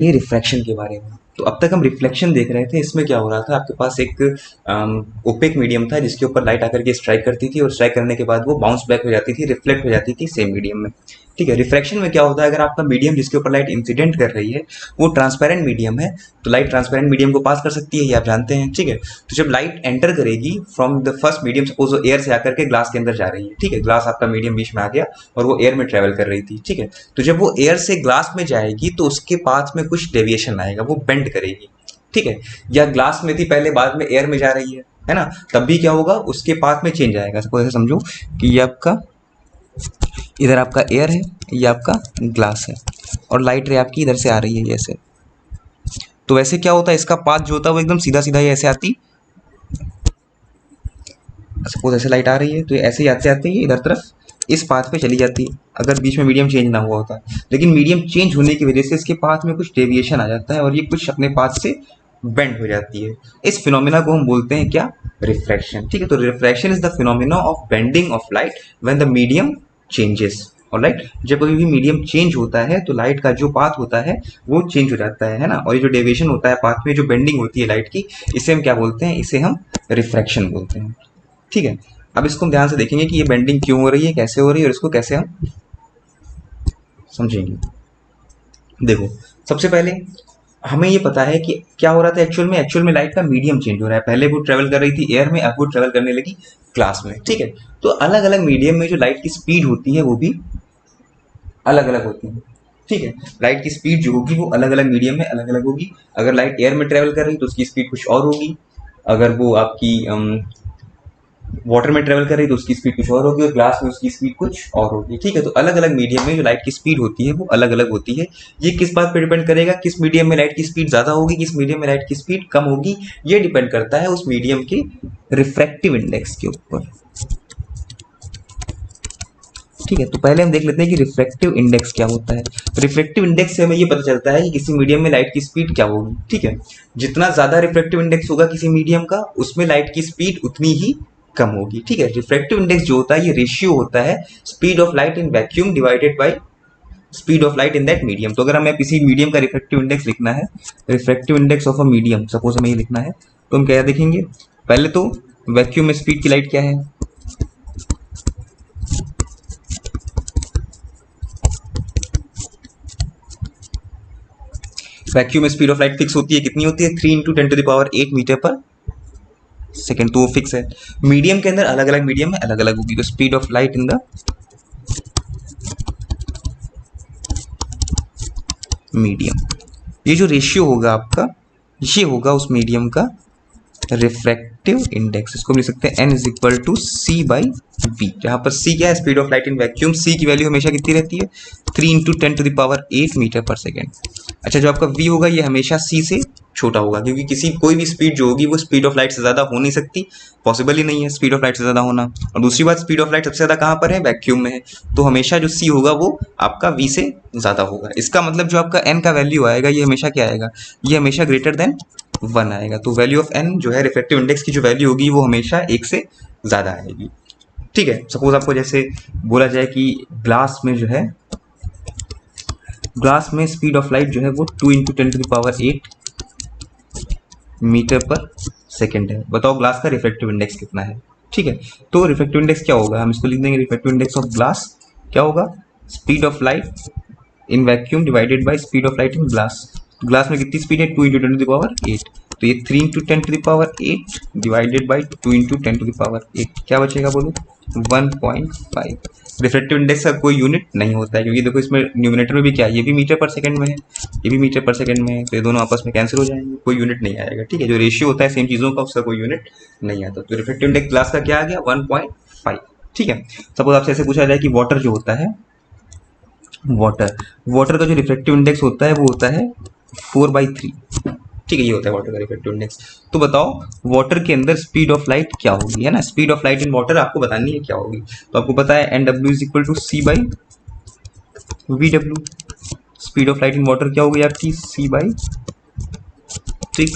ये रिफ्रैक्शन के बारे में। तो अब तक हम रिफ्लेक्शन देख रहे थे। इसमें क्या हो रहा था, आपके पास एक ओपेक मीडियम था जिसके ऊपर लाइट आकर के स्ट्राइक करती थी और स्ट्राइक करने के बाद वो बाउंस बैक हो जाती थी, रिफ्लेक्ट हो जाती थी सेम मीडियम में। ठीक है, रिफ्रैक्शन में क्या होता है, अगर आपका मीडियम जिसके ऊपर लाइट इंसिडेंट कर रही है वो ट्रांसपेरेंट मीडियम है तो लाइट ट्रांसपेरेंट मीडियम को पास कर सकती है, ये आप जानते हैं। ठीक है, तो जब लाइट एंटर करेगी from the first medium, suppose वो एयर से आकर के ग्लास के अंदर जा रही है। ठीक है, ग्लास आपका मीडियम बीच में आ गया और वो एयर में ट्रेवल कर रही थी। ठीक है, तो जब वो एयर से ग्लास में जाएगी तो उसके पाथ में कुछ डेविएशन आएगा, वो बेंड करेगी। ठीक है, या ग्लास में थी पहले, बाद में एयर में जा रही है ना, तब भी क्या होगा, उसके पाथ में चेंज आएगा। सपोज ऐसे समझो कि ये आपका, इधर आपका एयर है, ये आपका ग्लास है और लाइट रे आपकी इधर से आ रही है ऐसे। तो वैसे क्या होता है, इसका पाथ जो होता है वो एकदम सीधा सीधा ही ऐसे आती, सपोज ऐसे लाइट आ रही है तो ये ऐसे ही आते आते ही इधर तरफ इस पाथ पे चली जाती है, अगर बीच में मीडियम चेंज ना हुआ होता। लेकिन मीडियम चेंज होने की वजह से इसके पाथ में कुछ डेविएशन आ जाता है और ये कुछ अपने पाथ से बेंड हो जाती है। इस फिनोमिना को हम बोलते हैं क्या, रिफ्रैक्शन। ठीक है, तो refraction is the phenomena of bending of light when the medium changes. और लाइट जब कभी भी मीडियम चेंज होता है तो लाइट का जो पाथ होता है वो चेंज हो जाता है ना, और ये जो डेविएशन होता है पाथ में, जो बेंडिंग होती है लाइट की, इसे हम क्या बोलते हैं, इसे हम रिफ्रैक्शन बोलते हैं। ठीक है, अब इसको हम ध्यान से देखेंगे कि ये बेंडिंग क्यों हो रही है, कैसे हो रही है और इसको कैसे हम समझेंगे। देखो, सबसे पहले हमें ये पता है कि क्या हो रहा था एक्चुअल में लाइट का मीडियम चेंज हो रहा है। पहले वो ट्रेवल कर रही थी एयर में, अब वो ट्रेवल करने लगी ग्लास में। ठीक है, तो अलग अलग मीडियम में जो लाइट की स्पीड होती है वो भी अलग अलग होती है। ठीक है, लाइट की स्पीड जो होगी वो अलग अलग मीडियम में अलग अलग होगी। अगर लाइट एयर में ट्रेवल कर रही है तो उसकी स्पीड कुछ और होगी, अगर वो आपकी वाटर में ट्रेवल कर रही है तो उसकी स्पीड कुछ और होगी और ग्लास में उसकी स्पीड कुछ और होगी। ठीक है, तो अलग अलग मीडियम में जो लाइट की स्पीड होती है वो अलग अलग होती है। ये किस बात पर डिपेंड करेगा, किस मीडियम में लाइट की स्पीड ज्यादा होगी, किस मीडियम में लाइट की स्पीड कम होगी, ये डिपेंड करता है उस मीडियम के रिफ्रैक्टिव इंडेक्स के ऊपर। ठीक है, तो पहले हम देख लेते हैं कि रिफ्रैक्टिव इंडेक्स क्या होता है। रिफ्रैक्टिव इंडेक्स से हमें ये पता चलता है कि किसी मीडियम में लाइट की स्पीड क्या होगी। ठीक है, जितना ज्यादा रिफ्रैक्टिव इंडेक्स होगा किसी मीडियम का, उसमें लाइट की स्पीड उतनी ही कम होगी। ठीक है, रिफ्रैक्टिव इंडेक्स जो होता है ये रेशियो होता है speed of light in vacuum divided by speed of light in that medium. तो अगर हमें किसी मीडियम का रिफ्रैक्टिव इंडेक्स लिखना है, refractive index of a medium suppose हमें ये लिखना है, तो हम क्या देखेंगे, पहले तो वैक्यूम में स्पीड की लाइट क्या है, वैक्यूम में स्पीड ऑफ लाइट फिक्स होती है, कितनी होती है, 3 × 10⁸ मीटर पर सेकेंड, तो वो फिक्स है। मीडियम के अंदर अलग अलग मीडियम में अलग अलग होगी, तो speed of light in the medium, ये जो रेशियो होगा आपका, ये होगा उस मीडियम का रिफ्रैक्टिव इंडेक्स। इसको हम लिख सकते हैं n = c/v, जहां पर c क्या है, speed of light in vacuum. c की वैल्यू हमेशा कितनी रहती है, 3 × 10⁸ मीटर पर सेकेंड। अच्छा, जो आपका v होगा ये हमेशा c से छोटा होगा, क्योंकि कोई भी स्पीड जो होगी वो स्पीड ऑफ लाइट से ज्यादा हो नहीं सकती, पॉसिबल ही नहीं है स्पीड ऑफ लाइट से ज्यादा होना। और दूसरी बात, स्पीड ऑफ लाइट सबसे ज्यादा कहां पर है, वैक्यूम में है, तो हमेशा जो c होगा वो आपका v से ज्यादा होगा। इसका मतलब जो आपका n का वैल्यू आएगा ये हमेशा क्या आएगा, ये हमेशा ग्रेटर देन 1 आएगा। तो वैल्यू ऑफ n जो है रिफ्रैक्टिव इंडेक्स की जो वैल्यू होगी वो हमेशा 1 से ज्यादा आएगी। ठीक है, सपोज आपको जैसे बोला जाए कि ग्लास में जो है, ग्लास में स्पीड ऑफ लाइट जो है वो 2 × 10⁸ मीटर पर सेकेंड है। बताओ ग्लास का रिफ्रैक्टिव इंडेक्स कितना है। ठीक है, तो रिफ्रैक्टिव इंडेक्स क्या होगा, हम इसको लिख देंगे, रिफ्रैक्टिव इंडेक्स ऑफ ग्लास क्या होगा, speed of light in vacuum divided by speed of light in glass. Glass में कितनी स्पीड है, 2 × 10⁸, तो ये 3 × 10⁸ डिवाइडेड बाई 2 × 10⁸, क्या बचेगा बोलो, 1.5। रिफ्रैक्टिव इंडेक्स का कोई यूनिट नहीं होता है, क्योंकि देखो इसमें न्यूमिनेटर में भी क्या है, ये भी मीटर पर सेकंड में है, ये भी मीटर पर सेकंड में है, तो ये दोनों आपस में कैंसिल हो जाएंगे, कोई यूनिट नहीं आएगा। ठीक है, जो रेशियो होता है सेम चीज़ों का उसका कोई यूनिट नहीं आता। तो रिफ्रैक्टिव इंडेक्स ग्लास का क्या आ गया, 1.5। ठीक है, सपोज आपसे ऐसे पूछा जाए कि वाटर जो होता है, वाटर का जो रिफ्रैक्टिव इंडेक्स होता है वो होता है 4/3। ठीक है, ये होता है वाटर का रिफ्रैक्टिव इंडेक्स। तो बताओ वाटर के अंदर स्पीड ऑफ लाइट क्या होगी, है ना, speed of light in water आपको बतानी है क्या होगी। तो आपको पता है NW = c/VW। Speed of light in water क्या होगी आपकी, c/6,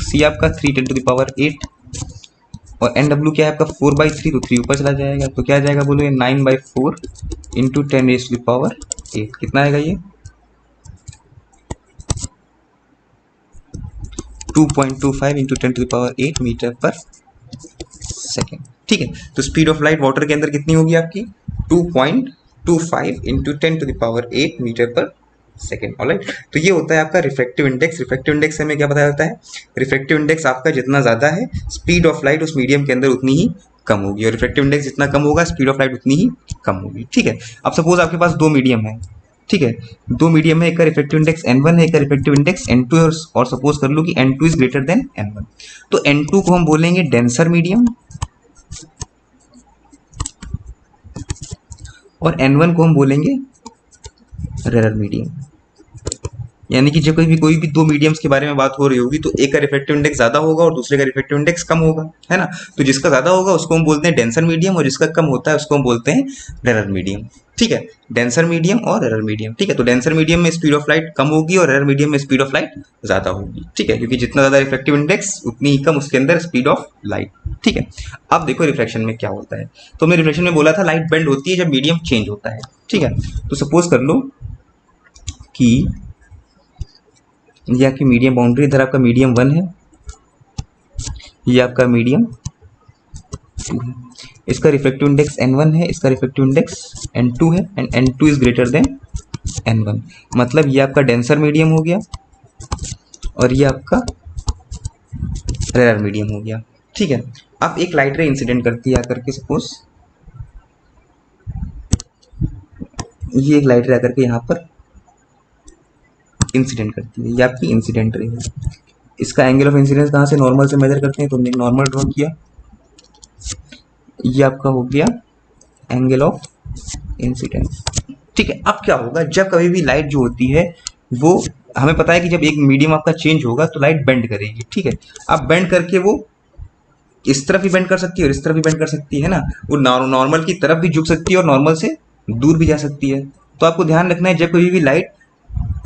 c आपका 3 × 10⁸, और NW क्या है आपका 4/3, तो 3 ऊपर चला जाएगा, तो क्या आ जाएगा बोलो, ये 9/4 × 10⁸, कितना आएगा ये, 2.25 इंटू 10⁸ मीटर पर सेकेंड। ठीक है, तो स्पीड ऑफ लाइट वाटर के अंदर कितनी होगी आपकी 2.25 इंटू 10⁸ मीटर पर सेकेंड। ऑलराइट, तो ये होता है आपका रिफ्रैक्टिव इंडेक्स। रिफ्रैक्टिव इंडेक्स से हमें क्या पता जाता है, रिफ्रैक्टिव इंडेक्स आपका जितना ज़्यादा है स्पीड ऑफ लाइट उस मीडियम के अंदर उतनी ही कम होगी, और रिफ्रैक्टिव इंडेक्स जितना कम होगा स्पीड ऑफ लाइट उतनी ही कम होगी। ठीक है, अब सपोज आपके पास दो मीडियम है, ठीक है, दो मीडियम है, एक का रिफ्रैक्टिव इंडेक्स n1 है, एक का रिफ्रैक्टिव इंडेक्स n2 है, और सपोज कर लो कि n2 is greater than n1, तो n2 को हम बोलेंगे डेंसर मीडियम और n1 को हम बोलेंगे रेयर मीडियम। यानी कि जब कोई भी दो मीडियम्स के बारे में बात हो रही होगी तो एक का रिफ्रैक्टिव इंडेक्स ज्यादा होगा और दूसरे का रिफ्रैक्टिव इंडेक्स कम होगा, है ना। तो जिसका ज्यादा होगा उसको हम बोलते हैं डेंसर मीडियम, और जिसका कम होता है उसको हम बोलते हैं रेयर मीडियम। ठीक है, डेंसर मीडियम और रेयर मीडियम। ठीक है, तो डेंसर मीडियम में स्पीड ऑफ लाइट कम होगी और रेयर मीडियम में स्पीड ऑफ लाइट ज्यादा होगी। ठीक है, क्योंकि जितना ज्यादा रिफ्रैक्टिव इंडेक्स उतनी ही कम उसके अंदर स्पीड ऑफ लाइट। ठीक है, अब देखो रिफ्रैक्शन में क्या होता है। तो मैं रिफ्रैक्शन में बोला था लाइट बेंड होती है जब मीडियम चेंज होता है। ठीक है, तो सपोज कर लो कि ये आपकी मीडियम बाउंड्री, इधर आपका मीडियम 1 है, ये आपका मीडियम 2 है, इसका रिफ्रैक्टिव इंडेक्स n1 है, इसका रिफ्रैक्टिव इंडेक्स n2 है, and n2 is greater than n1। मतलब ये आपका डेंसर मीडियम हो गया और ये आपका रेयर मीडियम हो गया। ठीक है, अब एक लाइट रे इंसिडेंट करती है आकर के, सपोज ये एक लाइट रे आकर के यहाँ पर इंसिडेंट करती है, ये आपकी इंसिडेंट रे है। इसका एंगल ऑफ इंसिडेंस कहाँ से नॉर्मल से मेजर करते हैं, तो हमने नॉर्मल ड्रॉ किया, ये आपका हो गया एंगल ऑफ इंसिडेंस। ठीक है, अब क्या होगा, जब कभी भी लाइट जो होती है वो हमें पता है कि जब एक मीडियम आपका चेंज होगा तो लाइट बेंड करेगी। ठीक है, अब बेंड करके वो इस तरफ भी बेंड कर सकती है और इस तरफ भी बेंड कर सकती है ना, वो नॉर्मल की तरफ भी झुक सकती है और नॉर्मल से दूर भी जा सकती है। तो आपको ध्यान रखना है जब कभी भी लाइट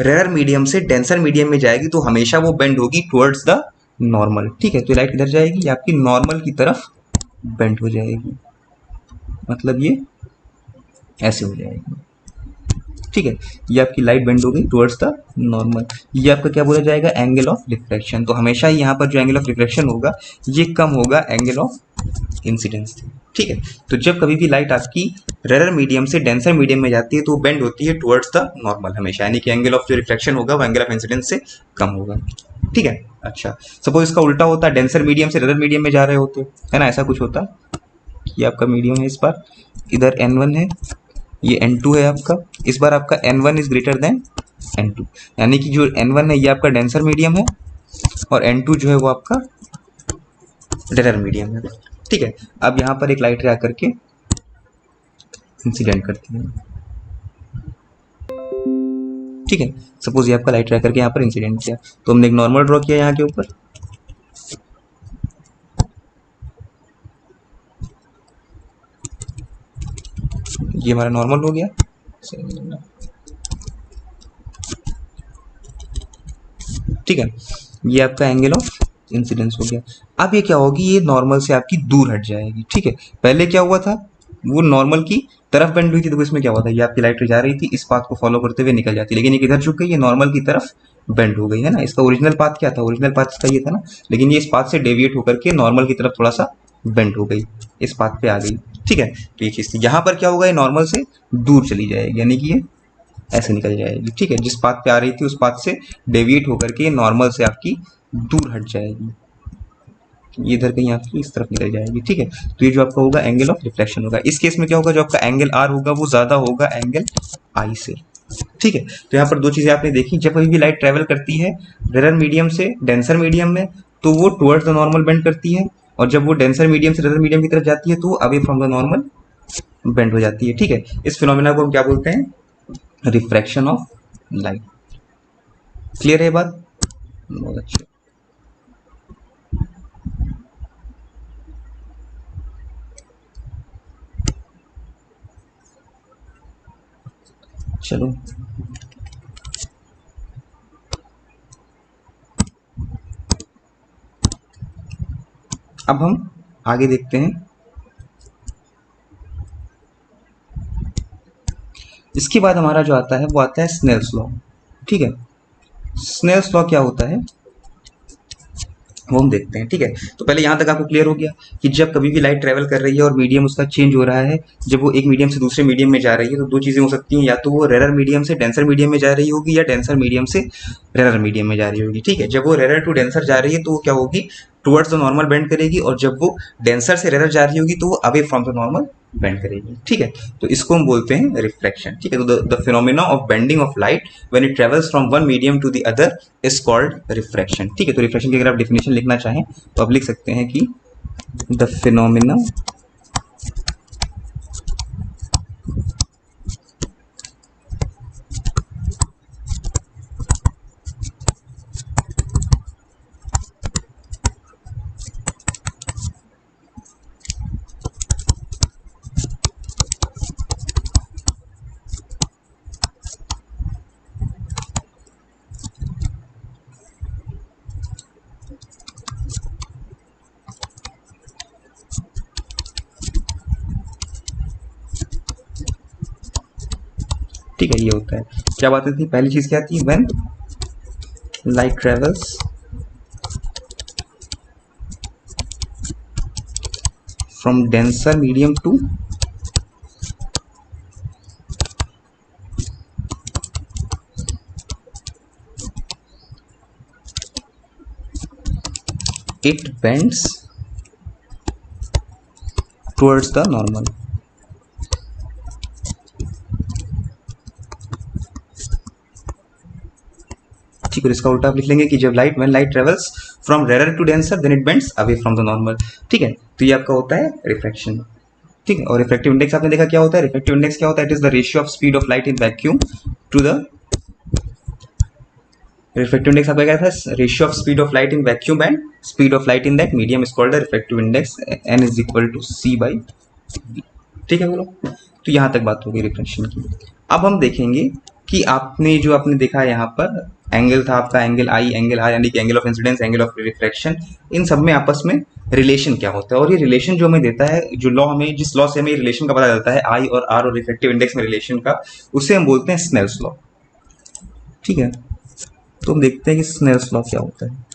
रेयर मीडियम से डेंसर मीडियम में जाएगी तो हमेशा वो बेंड होगी टुवर्ड्स द नॉर्मल। ठीक है, तो लाइट किधर जाएगी, ये आपकी नॉर्मल की तरफ बेंड हो जाएगी, मतलब ये ऐसे हो जाएगी। ठीक है, ये आपकी लाइट बेंड हो गई टुवर्ड्स द नॉर्मल। ये आपका क्या बोला जाएगा, एंगल ऑफ रिफ्रैक्शन। तो हमेशा ही यहाँ पर जो एंगल ऑफ रिफ्रैक्शन होगा ये कम होगा एंगल ऑफ इंसिडेंस। ठीक है, तो जब कभी भी लाइट आपकी रेयर मीडियम से डेंसर मीडियम में जाती है तो बेंड होती है टुवर्ड्स द नॉर्मल हमेशा, यानी कि एंगल ऑफ जो रिफ्रैक्शन होगा वो एंगल ऑफ इंसिडेंस से कम होगा। ठीक है, अच्छा सपोज इसका उल्टा होता, डेंसर मीडियम से रेयर मीडियम में जा रहे होते, है ना, ऐसा कुछ होता। ये आपका मीडियम है, इस बार इधर n1 है, ये n2 है आपका, इस बार आपका n1 is greater than n2, यानी कि जो n1 है ये आपका डेंसर मीडियम है और n2 जो है वो आपका रेयर मीडियम है। ठीक है, अब यहाँ पर एक लाइट रे आकर के इंसिडेंट करती है। ठीक है, सपोज ये आपका लाइट रे आकर के यहाँ पर इंसिडेंट किया, तो हमने एक नॉर्मल ड्रॉ किया यहाँ के ऊपर, ये हमारा नॉर्मल हो गया। ठीक है, ये आपका एंगल ऑफ इंसिडेंस हो गया। अब ये क्या होगी, ये नॉर्मल से आपकी दूर हट जाएगी। ठीक है, पहले क्या हुआ था, वो नॉर्मल की तरफ बेंड हुई थी, तो इसमें क्या हुआ था, ये आपकी लाइट जा रही थी, इस पाथ को फॉलो करते हुए निकल जाती, लेकिन ये किधर झुक गई, ये नॉर्मल की तरफ बेंड हो गई, है ना। इसका ओरिजिनल पाथ क्या था, ओरिजिनल पाथ इसका ये था ना, लेकिन ये इस पाथ से डेविएट होकर के नॉर्मल की तरफ थोड़ा सा बेंड हो गई, इस पाथ पे आ गई। ठीक है, तो ये चीज थी, यहाँ पर क्या होगा, ये नॉर्मल से दूर चली जाएगी, यानी कि ये ऐसे निकल जाएगी। ठीक है, जिस पाथ पे आ रही थी उस पाथ से डेविएट होकर के नॉर्मल से आपकी दूर हट जाएगी, ये इधर कहीं आपकी इस तरफ निकल जाएगी। ठीक है, तो ये जो आपका होगा एंगल ऑफ रिफ्लेक्शन होगा। इस केस में क्या होगा, जो आपका एंगल आर होगा वो ज्यादा होगा एंगल आई से। ठीक है, तो यहाँ पर दो चीजें आपने देखी, जब कभी भी लाइट ट्रेवल करती है रेयर मीडियम से डेंसर मीडियम में तो वो टुवर्ड्स द नॉर्मल बेंड करती है, और जब वो डेंसर मीडियम से रेयर मीडियम की तरफ जाती है तो away from the normal bend हो जाती है। ठीक है, इस फिनोमेना को हम क्या बोलते हैं, रिफ्रैक्शन ऑफ लाइट। क्लियर है बात, बहुत अच्छे। चलो अब हम आगे देखते हैं। इसके बाद हमारा जो आता है वो आता है स्नेल्स लॉ। ठीक है, स्नेल्स लॉ क्या होता है, वो हम देखते हैं। ठीक है, तो पहले यहाँ तक आपको क्लियर हो गया कि जब कभी भी लाइट ट्रैवल कर रही है और मीडियम उसका चेंज हो रहा है, जब वो एक मीडियम से दूसरे मीडियम में जा रही है, तो दो चीज़ें हो सकती हैं, या तो वो रेरर मीडियम से डेंसर मीडियम में जा रही होगी या डेंसर मीडियम से रेरर मीडियम में जा रही होगी। ठीक है, जब वो रेरर टू डेंसर जा रही है तो वो क्या होगी, टुवर्ड्स द नॉर्मल बेंड करेगी, और जब वो डेंसर से रेरर जा रही होगी तो वो away from the normal bend करेगी। ठीक है, तो इसको हम बोलते हैं रिफ्लेक्शन। ठीक है, तो the phenomena of bending of light when it travels from one medium to the other is called refraction. ठीक है, तो रिफ्रैक्शन की अगर आप डेफिनेशन लिखना चाहें तो आप लिख सकते हैं कि द फिनोमेना ठीक है, ये होता है। क्या बात थी, पहली चीज क्या थी, when light travels from denser medium to it bends towards the normal। ठीक है, इसका उल्टा आप लिख लेंगे कि जब light when light travels from rarer to denser then it bends away from the normal. ठीक है, तो ये आपका होता है रिफ्रैक्शन। ठीक है, और रिफ्रैक्टिव इंडेक्स आपने देखा क्या होता है, रिफ्रैक्टिव इंडेक्स क्या होता है, it is the ratio of speed of light in vacuum to the refractive index आपका क्या था, ratio of speed of light in vacuum and speed of light in that medium is called the refractive index, n is equal to c by v। ठीक है बोलो, तो यहाँ तक बात होगी रिफ्रैक्शन की। अब हम देखेंगे कि आपने देखा यहाँ पर एंगल था आपका एंगल आई, एंगल आर, यानी कि angle of incidence, angle of refraction, इन सब में आपस में रिलेशन क्या होता है। और ये रिलेशन जो हमें देता है, जो लॉ हमें जिस लॉ से हमें रिलेशन का पता चलता है आई और आर और रिफ्रैक्टिव इंडेक्स में रिलेशन का, उसे हम बोलते हैं स्नेल्स लॉ। ठीक है, तो हम देखते हैं कि स्नेल्स लॉ क्या होता है।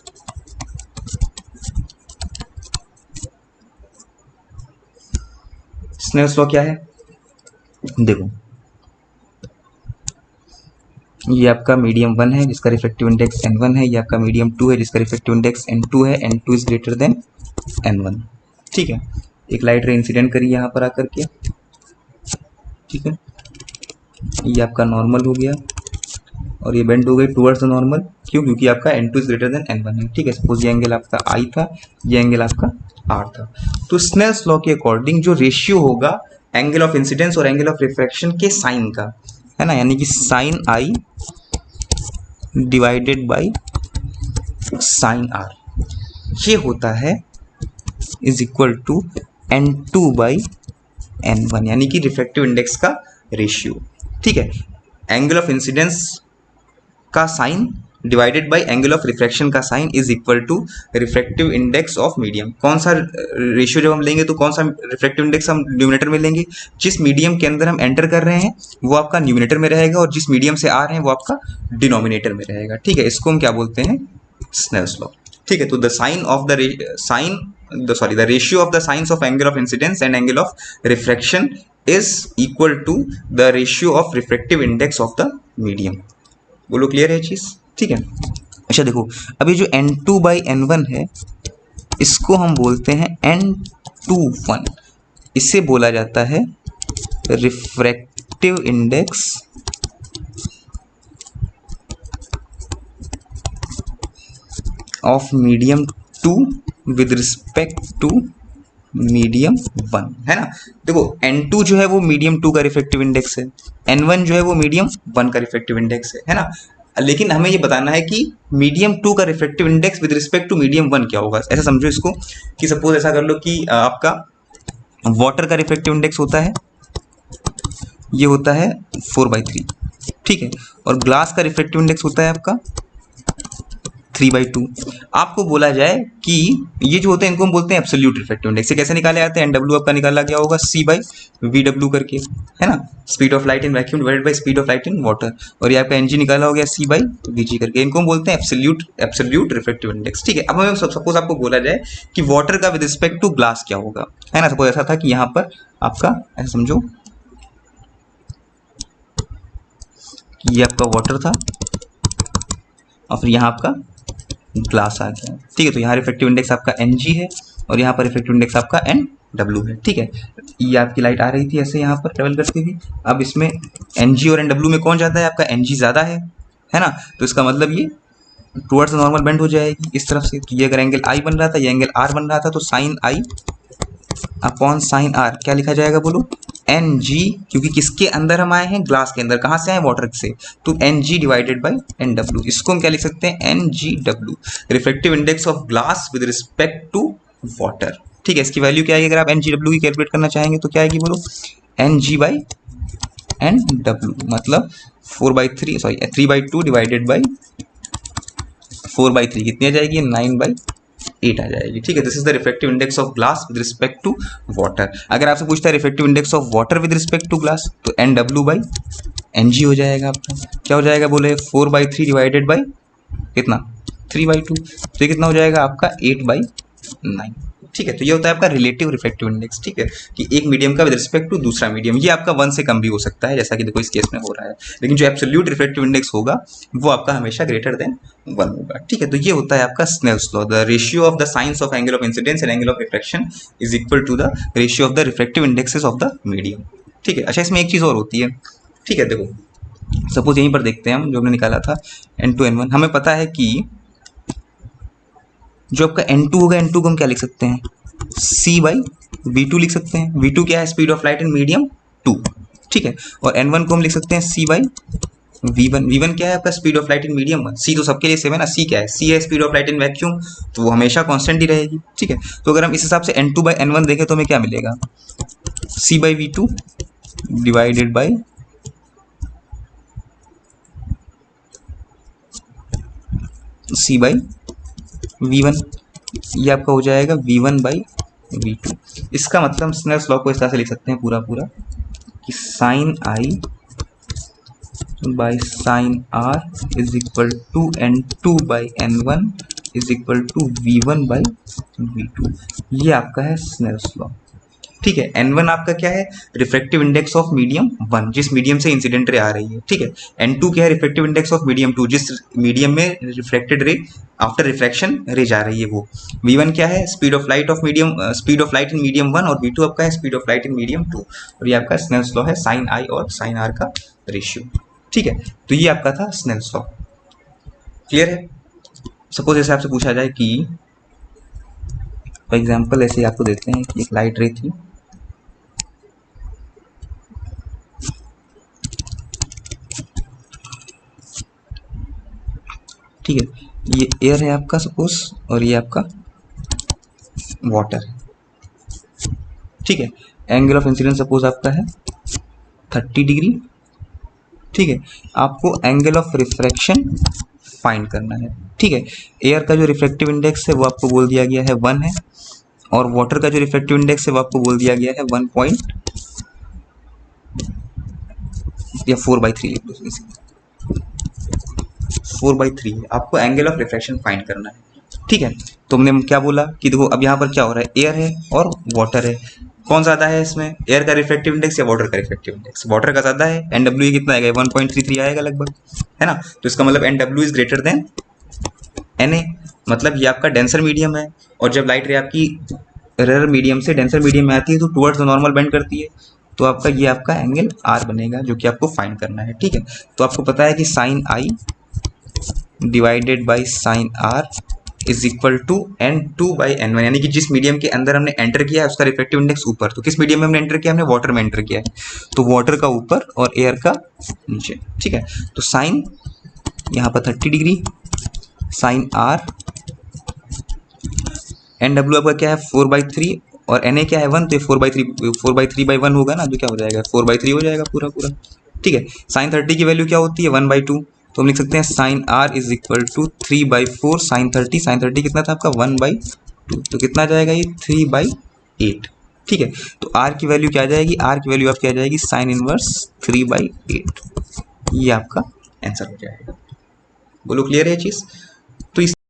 स्नेल्स लॉ क्या है, देखो ये आपका मीडियम 1 है जिसका रिफ्रैक्टिव इंडेक्स n1 है, ये आपका मीडियम 2 है जिसका रिफ्रैक्टिव इंडेक्स n2 है, n2 is greater than n1। ठीक है, एक लाइट रे इंसिडेंट करी यहाँ पर आकर के। ठीक है, ये आपका नॉर्मल हो गया और ये बेंड हो गई टुवर्ड्स द नॉर्मल। क्यों, क्योंकि आपका n2 is greater than n1 है। ठीक है, सपोज ये एंगल आपका I था, ये एंगल आपका R था। तो स्नेल्स लॉ के अकॉर्डिंग जो रेशियो होगा एंगल ऑफ इंसिडेंस और एंगल ऑफ रिफ्रैक्शन के साइन का, है ना, यानी कि sine I divided by sine R, ये होता है is equal to n2 by n1, यानी कि रिफ्रैक्टिव इंडेक्स का रेशियो। ठीक है, एंगल ऑफ इंसिडेंस का sine divided by angle of refraction का sine is equal to refractive index of medium. कौन सा रेशियो जब हम लेंगे तो कौन सा रिफ्रैक्टिव इंडेक्स हम न्यूमिनेटर में लेंगे, जिस मीडियम के अंदर हम एंटर कर रहे हैं वो आपका न्यूमिनेटर में रहेगा, और जिस मीडियम से आ रहे हैं वो आपका डिनोमिनेटर में रहेगा। ठीक है, इसको हम क्या बोलते हैं, स्नेल्स लॉ। ठीक है, तो the sine of the ratio of the sines of angle of incidence and angle of refraction is equal to the ratio of refractive index of the medium. बोलो क्लियर है चीज। ठीक है, अच्छा देखो, अभी जो n2 बाई n1 है इसको हम बोलते हैं n21, इसे बोला जाता है refractive index of medium 2 with respect to medium 1, है ना। देखो n2 जो है वो मीडियम 2 का रिफ्रैक्टिव इंडेक्स है, n1 जो है वो मीडियम 1 का रिफ्रैक्टिव इंडेक्स है ना। लेकिन हमें ये बताना है कि मीडियम 2 का refractive index with respect to medium 1 क्या होगा। ऐसा समझो इसको कि सपोज ऐसा कर लो कि आपका वाटर का रिफ्रैक्टिव इंडेक्स होता है, ये होता है 4/3। ठीक है, और ग्लास का रिफ्रैक्टिव इंडेक्स होता है आपका 3/2। आपको बोला जाए कि ये जो होते हैं इनको हम बोलते हैं एब्सोल्यूट रिफ्रैक्टिव इंडेक्स। से कैसे निकाले जाते हैं? NW आपका निकाला गया होगा C/VW करके, है ना, speed of light in vacuum divided by speed of light in water, और ये आपका NG निकाला हो गया C/VG करके। इनको हम बोलते हैं एब्सोल्यूट रिफ्रैक्टिव इंडेक्स। ठीक है, अब हमें सपोज आपको बोला जाए कि वाटर का विद रिस्पेक्ट टू ग्लास क्या होगा, है ना। सपोज ऐसा था कि यहाँ पर आपका ऐसा समझो कि ये आपका वाटर था और फिर यहाँ आपका ग्लास आ गया। ठीक है, तो यहाँ रिफ्रैक्टिव इंडेक्स आपका NG है और यहाँ पर रिफ्रैक्टिव इंडेक्स आपका NW है। ठीक है, ये आपकी लाइट आ रही थी ऐसे यहाँ पर ट्रेवल करती हुई। अब इसमें NG और NW में कौन ज़्यादा है? आपका NG ज़्यादा है ना। तो इसका मतलब ये टुवर्ड्स नॉर्मल बेंड हो जाएगी इस तरफ से। तो ये अगर एंगल I बन रहा था, ये एंगल R बन रहा था, तो sine I upon sine R क्या लिखा जाएगा बोलो? NG, क्योंकि किसके अंदर हम आए हैं? ग्लास के अंदर। कहाँ से आए? वाटर से। तो NG डिवाइडेड बाई NW। इसको हम क्या लिख सकते हैं? NGW, refractive index of glass with respect to water. ठीक है, इसकी वैल्यू क्या आएगी? अगर आप NGW की कैलकुलेट करना चाहेंगे तो क्या आएगी बोलो? NG बाई NW, मतलब 3/2 डिवाइडेड बाई 4/3 कितनी आ जाएगी? 9/8 आ जाएगी। ठीक है, this is the refractive index of glass with respect to water. अगर आपसे पूछता है refractive index of water with respect to glass, तो NW/NG हो जाएगा आपका। क्या हो जाएगा बोले? 4/3 डिवाइडेड बाई कितना? 3/2। तो ये कितना हो जाएगा आपका? 8/9। ठीक है, तो ये होता है आपका रिलेटिव रिफ्रैक्टिव इंडेक्स। ठीक है, कि एक मीडियम का विद रिस्पेक्ट टू दूसरा मीडियम। ये आपका 1 से कम भी हो सकता है, जैसा कि देखो इस केस में हो रहा है, लेकिन जो एब्सोल्यूट रिफ्रैक्टिव इंडेक्स होगा वो आपका हमेशा ग्रेटर देन 1 होगा। ठीक है, तो ये होता है आपका Snell's law. The ratio of the sines of angle of incidence and angle of refraction is equal to the ratio of the refractive indexes of the medium. ठीक है, अच्छा इसमें एक चीज़ और होती है। ठीक है, देखो सपोज यहीं पर देखते हैं हम, जो हमने निकाला था N2 N1, हमें पता है कि जो आपका N2 होगा, N2 को हम क्या लिख सकते हैं? C/V2 लिख सकते हैं। V2 क्या है? Speed of light in medium 2। ठीक है, और N1 को हम लिख सकते हैं C/V1। V1 क्या है? आपका speed of light in medium 1। C तो सबके लिए सेम है ना। C क्या है? C है speed of light in vacuum, तो वो हमेशा कांस्टेंट ही रहेगी। ठीक है, तो अगर हम इस हिसाब से N2/N1 देखें तो हमें क्या मिलेगा? C/V2 डिवाइडेड बाई C/V1, ये आपका हो जाएगा V1/V2। इसका मतलब स्नेल्स लॉ को इस तरह से लिख सकते हैं पूरा कि sine I by sine R is equal to N2/N1 is equal to V1/V2। ये आपका है स्नेल्स लॉ। ठीक है, N1 आपका क्या है? रिफ्रैक्टिव इंडेक्स ऑफ मीडियम 1, जिस मीडियम से इंसिडेंट रे आ रही है। ठीक है, N2 क्या है? रिफ्रैक्टिव इंडेक्स ऑफ मीडियम 2, जिस मीडियम में रिफ्लेक्टेड रे आफ्टर रिफ्रैक्शन रे जा रही है वो। V1 क्या है? Speed of light in medium 1, और V2 आपका है speed of light in medium 2, और ये आपका स्नेल्स लॉ है साइन I और साइन R का रेशियो। ठीक है, तो ये आपका था स्नेल्स लॉ। क्लियर है? सपोज जैसे आपसे पूछा जाए कि फॉर एग्जाम्पल ऐसे आपको देते हैं कि एक लाइट रे थी, ठीक है, ये एयर है आपका सपोज, और ये आपका वाटर है। ठीक है, एंगल ऑफ इंसिडेंस सपोज आपका है 30 डिग्री। ठीक है, आपको एंगल ऑफ रिफ्रैक्शन फाइंड करना है। ठीक है, एयर का जो रिफ्रैक्टिव इंडेक्स है वो आपको बोल दिया गया है 1 है, और वाटर का जो रिफ्रैक्टिव इंडेक्स है वो आपको बोल दिया गया है 1 पॉइंट या 4/3 लिख लो, 4/3 है। आपको एंगल ऑफ रिफ्रैक्शन फाइंड करना है। ठीक है, तो हमने क्या बोला कि देखो अब यहाँ पर क्या हो रहा है? एयर है और वाटर है, कौन ज़्यादा है इसमें? एयर का रिफ्रैक्टिव इंडेक्स या वाटर का रिफ्रैक्टिव इंडेक्स? वाटर का ज़्यादा है। NW कितना आएगा? 1.33 आएगा लगभग, है ना। तो इसका मतलब NW is greater than NA, मतलब ये आपका डेंसर मीडियम है, और जब लाइट रे आपकी रेयर मीडियम से डेंसर मीडियम में आती है तो टुवर्ड्स द नॉर्मल बेंड करती है, तो आपका ये आपका एंगल R बनेगा, जो कि आपको फाइंड करना है। ठीक है, तो आपको पता है कि sine I divided by sine R is equal to N2/N1, यानी कि जिस मीडियम के अंदर हमने एंटर किया है उसका रिफ्रैक्टिव इंडेक्स ऊपर। तो किस मीडियम में हमने एंटर किया? हमने वाटर में एंटर किया है, तो वाटर का ऊपर और एयर का नीचे। ठीक है, तो साइन यहाँ पर 30 डिग्री, साइन R, NW आपका क्या है? 4/3, और NA क्या है? 1, तो 4/3/1 होगा ना, जो क्या हो जाएगा? 4/3 हो जाएगा पूरा। ठीक है, साइन 30 की वैल्यू क्या होती है? 1/2, तो हम लिख सकते हैं sine R is equal to 3/4 sine 30 कितना था आपका 1/2, तो कितना आ जाएगा ये 3/8। ठीक है, तो आर की वैल्यू क्या आ जाएगी, आर की वैल्यू आपकी आ जाएगी साइन इनवर्स 3/8। ये आपका आंसर हो जाएगा। बोलो क्लियर है ये चीज। तो इस